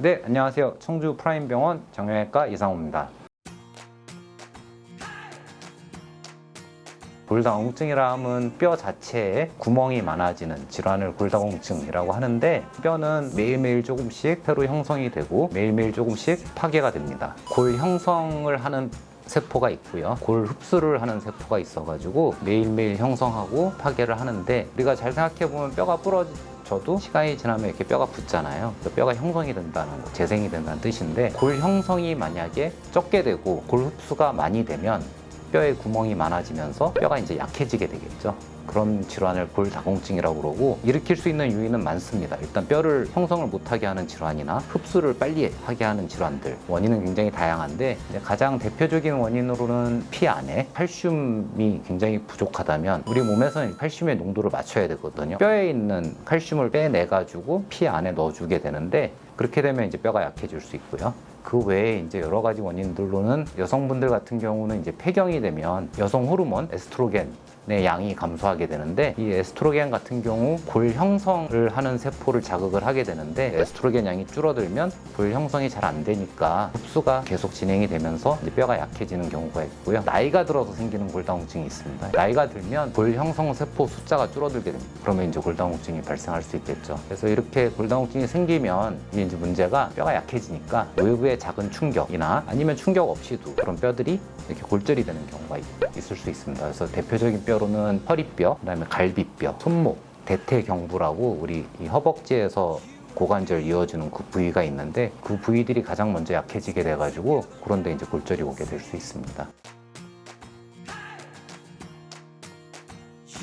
네, 안녕하세요. 청주 프라임병원 정형외과 이상호입니다. 골다공증이라 하면 뼈 자체에 구멍이 많아지는 질환을 골다공증이라고 하는데, 뼈는 매일매일 조금씩 새로 형성이 되고 매일매일 조금씩 파괴가 됩니다. 골 형성을 하는 세포가 있고요, 골 흡수를 하는 세포가 있어가지고 매일매일 형성하고 파괴를 하는데, 우리가 잘 생각해보면 뼈가 부러져도 시간이 지나면 이렇게 뼈가 붙잖아요. 뼈가 형성이 된다는 거, 재생이 된다는 뜻인데, 골 형성이 만약에 적게 되고 골 흡수가 많이 되면 뼈에 구멍이 많아지면서 뼈가 이제 약해지게 되겠죠. 그런 질환을 골다공증이라고 그러고, 일으킬 수 있는 요인은 많습니다. 일단 뼈를 형성을 못하게 하는 질환이나 흡수를 빨리 하게 하는 질환들, 원인은 굉장히 다양한데, 가장 대표적인 원인으로는 피 안에 칼슘이 굉장히 부족하다면, 우리 몸에서는 칼슘의 농도를 맞춰야 되거든요. 뼈에 있는 칼슘을 빼내가지고 피 안에 넣어주게 되는데, 그렇게 되면 이제 뼈가 약해질 수 있고요. 그 외에 이제 여러 가지 원인들로는, 여성분들 같은 경우는 이제 폐경이 되면 여성 호르몬 에스트로겐의 양이 감소하게 되는데, 이 에스트로겐 같은 경우 골 형성을 하는 세포를 자극을 하게 되는데, 에스트로겐 양이 줄어들면 골 형성이 잘 안 되니까 흡수가 계속 진행이 되면서 이제 뼈가 약해지는 경우가 있고요. 나이가 들어서 생기는 골다공증이 있습니다. 나이가 들면 골 형성 세포 숫자가 줄어들게 됩니다. 그러면 이제 골다공증이 발생할 수 있겠죠. 그래서 이렇게 골다공증이 생기면 이게 이제 문제가, 뼈가 약해지니까 외부의 작은 충격이나 아니면 충격 없이도 그런 뼈들이 이렇게 골절이 되는 경우가 있을 수 있습니다. 그래서 대표적인 뼈로는 허리뼈, 그다음에 갈비뼈, 손목, 대퇴경부라고 우리 이 허벅지에서 고관절 이어주는 그 부위가 있는데, 그 부위들이 가장 먼저 약해지게 돼가지고 그런데 이제 골절이 오게 될 수 있습니다.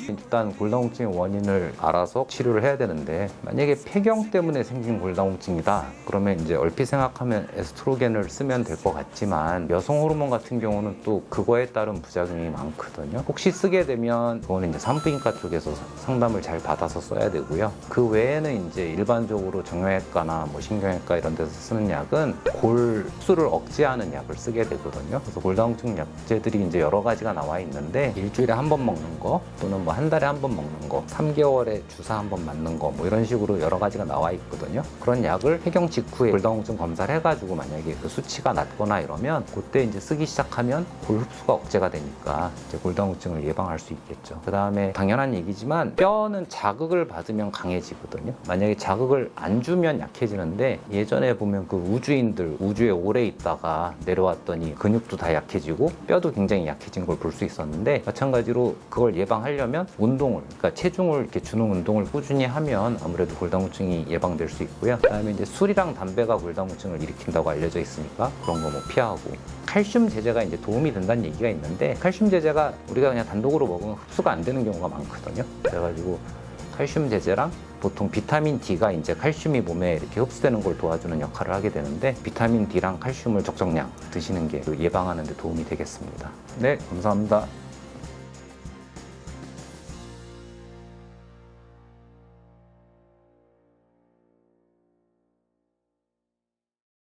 일단 골다공증의 원인을 알아서 치료를 해야 되는데, 만약에 폐경 때문에 생긴 골다공증이다 그러면 이제 얼핏 생각하면 에스트로겐을 쓰면 될 것 같지만, 여성 호르몬 같은 경우는 또 그거에 따른 부작용이 많거든요. 혹시 쓰게 되면 그거는 이제 산부인과 쪽에서 상담을 잘 받아서 써야 되고요. 그 외에는 이제 일반적으로 정형외과나 뭐 신경외과 이런 데서 쓰는 약은 골 흡수를 억제하는 약을 쓰게 되거든요. 그래서 골다공증 약제들이 이제 여러 가지가 나와 있는데, 일주일에 한 번 먹는 거, 또는 뭐 한 달에 한 번 먹는 거, 3개월에 주사 한 번 맞는 거, 뭐 이런 식으로 여러 가지가 나와 있거든요. 그런 약을 폐경 직후에 골다공증 검사를 해가지고 만약에 그 수치가 낮거나 이러면, 그때 이제 쓰기 시작하면 골 흡수가 억제가 되니까 이제 골다공증을 예방할 수 있겠죠. 그 다음에 당연한 얘기지만, 뼈는 자극을 받으면 강해지거든요. 만약에 자극을 안 주면 약해지는데, 예전에 보면 그 우주인들, 우주에 오래 있다가 내려왔더니 근육도 다 약해지고 뼈도 굉장히 약해진 걸 볼 수 있었는데, 마찬가지로 그걸 예방하려면 운동을, 그러니까 체중을 이렇게 주는 운동을 꾸준히 하면 아무래도 골다공증이 예방될 수 있고요. 그다음에 이제 술이랑 담배가 골다공증을 일으킨다고 알려져 있으니까 그런 거 뭐 피하고, 칼슘 제제가 이제 도움이 된다는 얘기가 있는데, 칼슘 제제가 우리가 그냥 단독으로 먹으면 흡수가 안 되는 경우가 많거든요. 그래가지고 칼슘 제제랑 보통 비타민 D가 이제 칼슘이 몸에 이렇게 흡수되는 걸 도와주는 역할을 하게 되는데, 비타민 D랑 칼슘을 적정량 드시는 게 예방하는 데 도움이 되겠습니다. 네, 감사합니다.